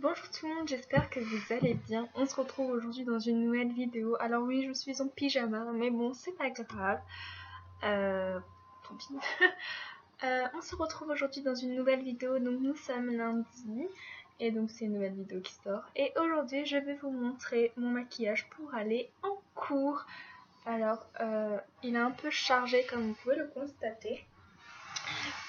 Bonjour tout le monde, j'espère que vous allez bien. On se retrouve aujourd'hui dans une nouvelle vidéo. Alors oui, je suis en pyjama, mais bon, c'est pas grave. Tant pis. On se retrouve aujourd'hui dans une nouvelle vidéo. Donc nous sommes lundi. Et donc c'est une nouvelle vidéo qui sort. Et aujourd'hui, je vais vous montrer mon maquillage pour aller en cours. Alors, il est un peu chargé comme vous pouvez le constater.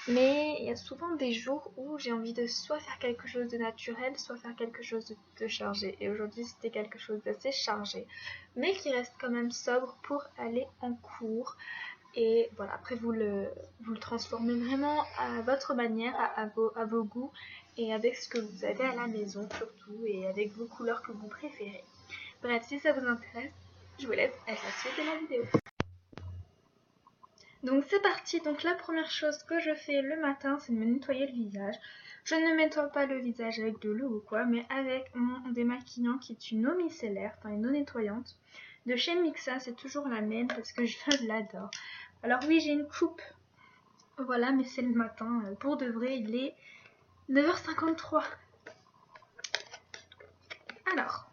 Mais il y a souvent des jours où j'ai envie de soit faire quelque chose de naturel, soit faire quelque chose de chargé. Et aujourd'hui, c'était quelque chose d'assez chargé, mais qui reste quand même sobre pour aller en cours. Et voilà, après vous le transformez vraiment à votre manière, à vos goûts, et avec ce que vous avez à la maison surtout, et avec vos couleurs que vous préférez. Bref, si ça vous intéresse, je vous laisse avec la suite de la vidéo. Donc c'est parti, donc la première chose que je fais le matin, c'est de me nettoyer le visage. Je ne nettoie pas le visage avec de l'eau ou quoi, mais avec mon démaquillant qui est une eau micellaire, enfin une eau nettoyante. De chez Mixa, c'est toujours la même parce que je l'adore. Alors oui, j'ai une coupe, voilà, mais c'est le matin. Pour de vrai, il est 9h53. Alors,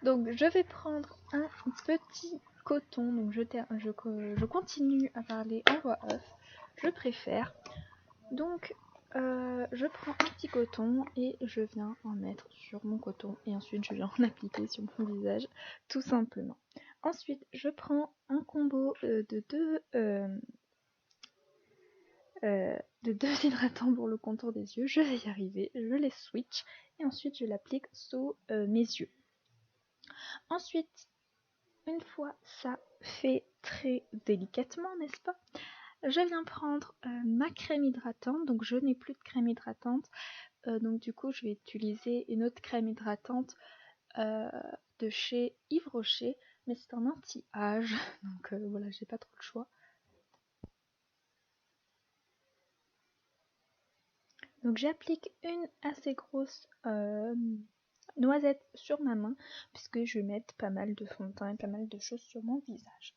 donc je vais prendre un petit coton, donc je continue à parler en voix off, je préfère. Donc je prends un petit coton et je viens en mettre sur mon coton et ensuite je viens en appliquer sur mon visage tout simplement. Ensuite je prends un combo de deux hydratants pour le contour des yeux, je vais y arriver, je les switch et ensuite je l'applique sous mes yeux. Ensuite, une fois ça fait très délicatement, n'est-ce pas, je viens prendre ma crème hydratante. Donc je n'ai plus de crème hydratante, donc du coup je vais utiliser une autre crème hydratante de chez Yves Rocher, mais c'est un anti-âge, donc voilà, j'ai pas trop le choix. Donc j'applique une assez grosse noisette sur ma main, puisque je vais mettre pas mal de fond de teint et pas mal de choses sur mon visage.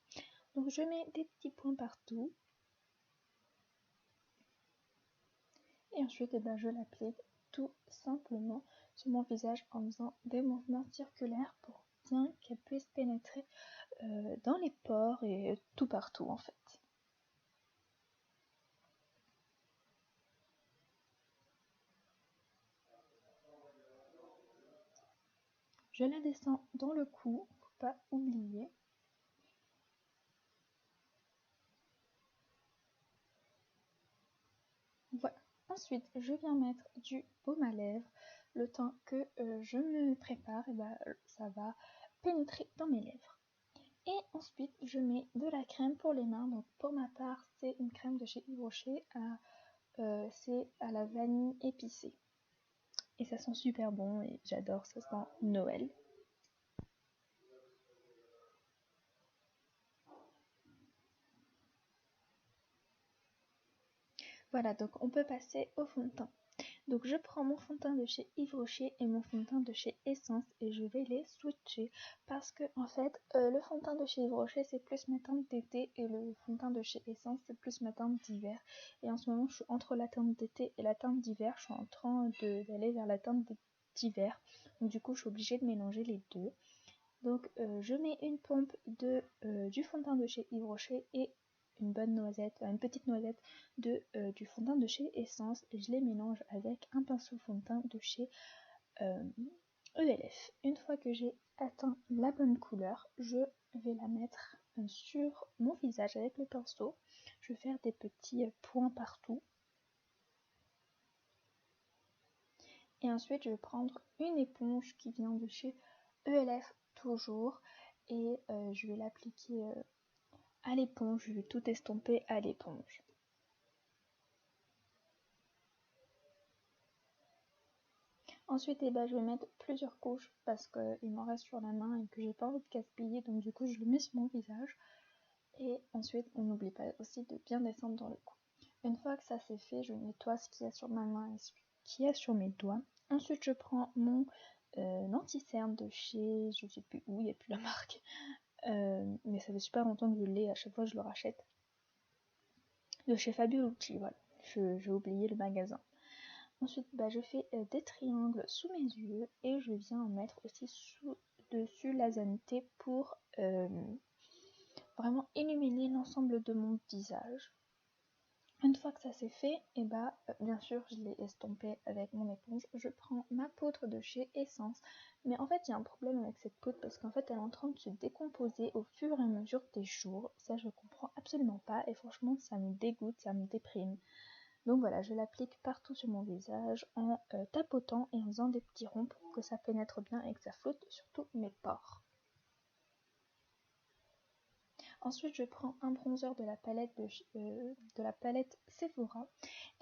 Donc je mets des petits points partout. Et ensuite, je l'applique tout simplement sur mon visage en faisant des mouvements circulaires pour bien qu'elle puisse pénétrer dans les pores et tout partout en fait. Je la descends dans le cou, faut pas oublier. Voilà. Ensuite, je viens mettre du baume à lèvres. Le temps que je me prépare, ça va pénétrer dans mes lèvres. Et ensuite, je mets de la crème pour les mains. Donc pour ma part, c'est une crème de chez Yves Rocher. C'est à la vanille épicée. Et ça sent super bon et j'adore, ça sent Noël. Voilà, donc on peut passer au fond de teint. Donc je prends mon fond de teint de chez Yves Rocher et mon fond de teint de chez Essence et je vais les switcher parce que en fait le fond de teint de chez Yves Rocher c'est plus ma teinte d'été et le fond de teint de chez Essence c'est plus ma teinte d'hiver. Et en ce moment je suis entre la teinte d'été et la teinte d'hiver, je suis en train d'aller vers la teinte d'hiver. Donc du coup je suis obligée de mélanger les deux. Donc je mets une pompe du fond de teint de chez Yves Rocher et une petite noisette du fond de teint de chez Essence et je les mélange avec un pinceau fond de teint de chez ELF. Une fois que j'ai atteint la bonne couleur, je vais la mettre sur mon visage avec le pinceau. Je vais faire des petits points partout. Et ensuite, je vais prendre une éponge qui vient de chez ELF toujours et je vais l'appliquer à l'éponge, je vais tout estomper à l'éponge. Ensuite, je vais mettre plusieurs couches parce qu'il m'en reste sur la main et que j'ai pas envie de gaspiller, donc du coup je le mets sur mon visage. Et ensuite, on n'oublie pas aussi de bien descendre dans le cou. Une fois que ça c'est fait, je nettoie ce qu'il y a sur ma main et ce qu'il y a sur mes doigts. Ensuite, je prends mon anti-cerne de chez, je sais plus où, il n'y a plus la marque, mais ça fait super longtemps que je l'ai, à chaque fois je le rachète. De chez Fabiolucci, voilà. j'ai oublié le magasin. Ensuite, je fais des triangles sous mes yeux et je viens en mettre aussi dessus la zanité pour vraiment illuminer l'ensemble de mon visage. Une fois que ça c'est fait, bien sûr je l'ai estompé avec mon éponge. Je prends ma poudre de chez Essence, mais en fait il y a un problème avec cette poudre parce qu'en fait elle est en train de se décomposer au fur et à mesure des jours. Ça je comprends absolument pas et franchement ça me dégoûte, ça me déprime. Donc voilà, je l'applique partout sur mon visage en tapotant et en faisant des petits ronds pour que ça pénètre bien et que ça flotte surtout mes pores. Ensuite, je prends un bronzer de la palette Sephora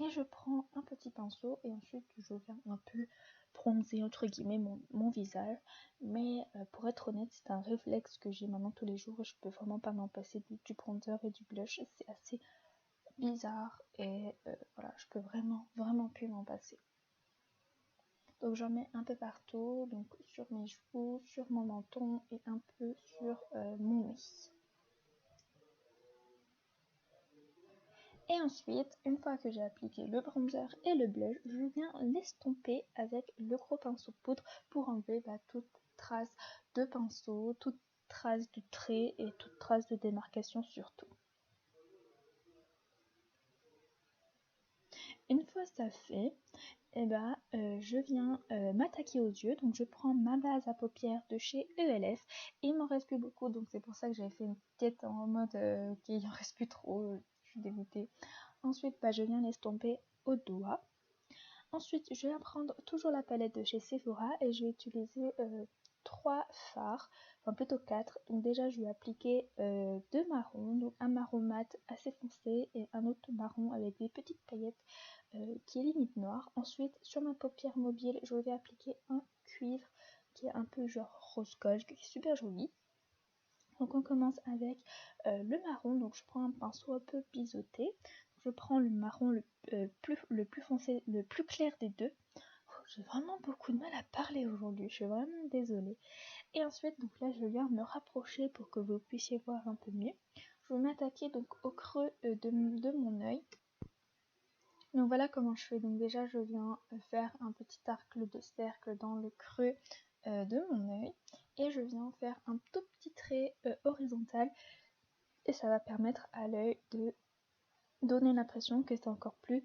et je prends un petit pinceau et ensuite je viens un peu bronzer entre guillemets mon visage. Mais pour être honnête, c'est un réflexe que j'ai maintenant tous les jours et je peux vraiment pas m'en passer du bronzer et du blush. C'est assez bizarre et voilà, je peux vraiment plus m'en passer. Donc j'en mets un peu partout, donc sur mes joues, sur mon menton et un peu sur mon nez. Et ensuite, une fois que j'ai appliqué le bronzer et le blush, je viens l'estomper avec le gros pinceau poudre pour enlever toute trace de pinceau, toute trace de trait et toute trace de démarcation surtout. Une fois ça fait, je viens m'attaquer aux yeux. Donc je prends ma base à paupières de chez ELF. Et il m'en reste plus beaucoup, donc c'est pour ça que j'avais fait une tête en mode qu'il en reste plus trop. Je suis dégoûtée. Ensuite, je viens l'estomper au doigt. Ensuite, je vais prendre toujours la palette de chez Sephora et je vais utiliser 3 fards, enfin plutôt 4. Donc déjà, je vais appliquer 2 marrons, donc un marron mat assez foncé et un autre marron avec des petites paillettes qui est limite noire. Ensuite, sur ma paupière mobile, je vais appliquer un cuivre qui est un peu genre rose gold, qui est super joli. Donc on commence avec le marron, donc je prends un pinceau un peu biseauté. Je prends le marron le plus foncé, le plus clair des deux. J'ai vraiment beaucoup de mal à parler aujourd'hui, je suis vraiment désolée. Et ensuite, donc là je viens me rapprocher pour que vous puissiez voir un peu mieux. Je vais m'attaquer donc au creux de mon œil. Donc voilà comment je fais. Donc déjà je viens faire un petit arc de cercle dans le creux de mon œil et je viens faire un tout petit trait horizontal et ça va permettre à l'œil de donner l'impression que c'est encore plus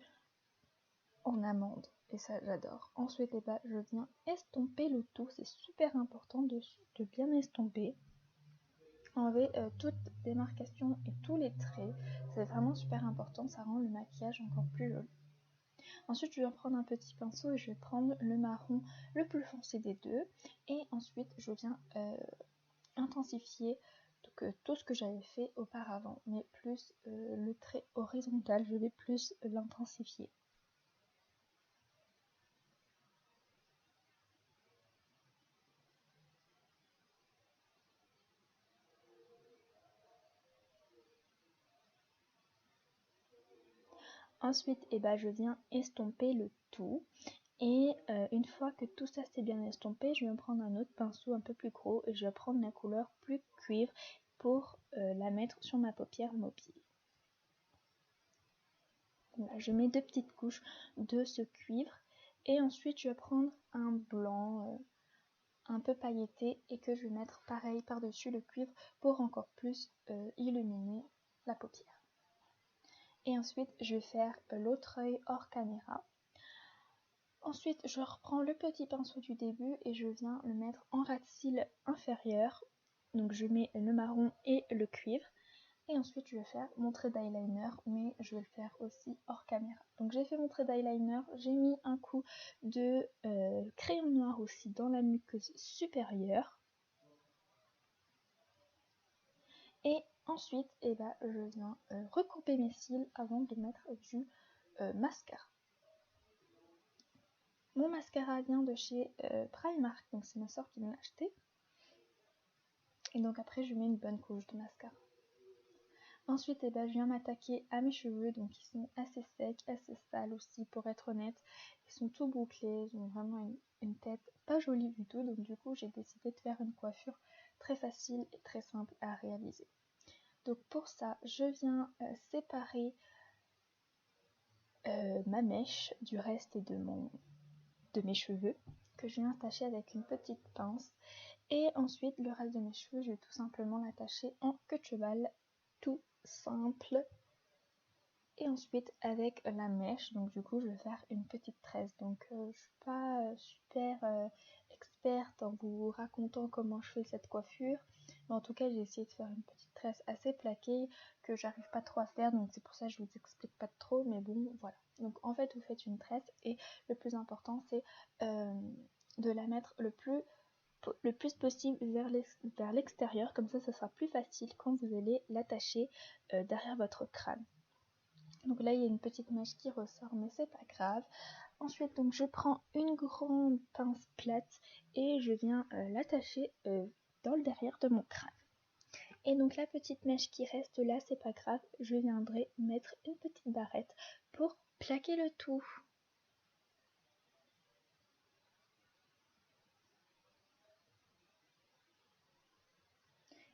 en amande et ça j'adore. Ensuite je viens estomper le tout, c'est super important de bien estomper, enlever toute démarcation et tous les traits, c'est vraiment super important, ça rend le maquillage encore plus joli. Ensuite, je vais prendre un petit pinceau et je vais prendre le marron le plus foncé des deux. Et ensuite, je viens intensifier tout ce que j'avais fait auparavant. Mais plus le trait horizontal, je vais plus l'intensifier. Ensuite, je viens estomper le tout. Et une fois que tout ça c'est bien estompé, je vais prendre un autre pinceau un peu plus gros et je vais prendre la couleur plus cuivre pour la mettre sur ma paupière mobile. Voilà, je mets 2 petites couches de ce cuivre et ensuite je vais prendre un blanc un peu pailleté et que je vais mettre pareil par dessus le cuivre pour encore plus illuminer la paupière. Et ensuite je vais faire l'autre œil hors caméra. Ensuite je reprends le petit pinceau du début et je viens le mettre en ras de cils inférieur. Donc je mets le marron et le cuivre. Et ensuite je vais faire mon trait d'eyeliner, mais je vais le faire aussi hors caméra. Donc j'ai fait mon trait d'eyeliner, j'ai mis un coup de crayon noir aussi dans la muqueuse supérieure. Et ensuite je viens recouper mes cils avant de mettre du mascara. Mon mascara vient de chez Primark, donc c'est ma soeur qui me l'a acheté. Et donc après je mets une bonne couche de mascara. Ensuite, je viens m'attaquer à mes cheveux, donc ils sont assez secs, assez sales aussi, pour être honnête. Ils sont tout bouclés, ils ont vraiment une tête pas jolie du tout, donc du coup j'ai décidé de faire une coiffure très facile et très simple à réaliser. Donc pour ça, je viens séparer ma mèche du reste de mes cheveux que je viens attacher avec une petite pince. Et ensuite, le reste de mes cheveux, je vais tout simplement l'attacher en queue de cheval, tout simple. Et ensuite, avec la mèche, donc du coup, je vais faire une petite tresse. Donc, je suis pas super experte en vous racontant comment je fais cette coiffure. Mais en tout cas, j'ai essayé de faire une petite tresse assez plaquée que j'arrive pas trop à faire. Donc, c'est pour ça que je vous explique pas trop. Mais bon, voilà. Donc, en fait, vous faites une tresse et le plus important, c'est de la mettre le plus possible vers l'extérieur. Comme ça sera plus facile quand vous allez l'attacher derrière votre crâne. Donc là, il y a une petite mèche qui ressort, mais c'est pas grave. Ensuite, donc je prends une grande pince plate et je viens l'attacher dans le derrière de mon crâne. Et donc la petite mèche qui reste là, c'est pas grave, je viendrai mettre une petite barrette pour plaquer le tout.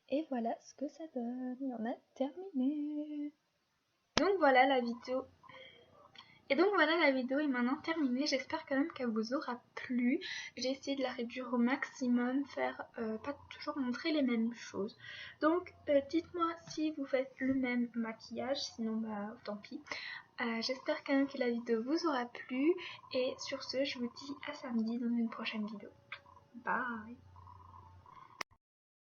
Et voilà ce que ça donne. On a terminé. Donc voilà la vidéo. Et donc voilà, la vidéo est maintenant terminée. J'espère quand même qu'elle vous aura plu. J'ai essayé de la réduire au maximum, pas toujours montrer les mêmes choses. Donc dites-moi si vous faites le même maquillage, sinon bah tant pis. J'espère quand même que la vidéo vous aura plu. Et sur ce, je vous dis à samedi dans une prochaine vidéo. Bye!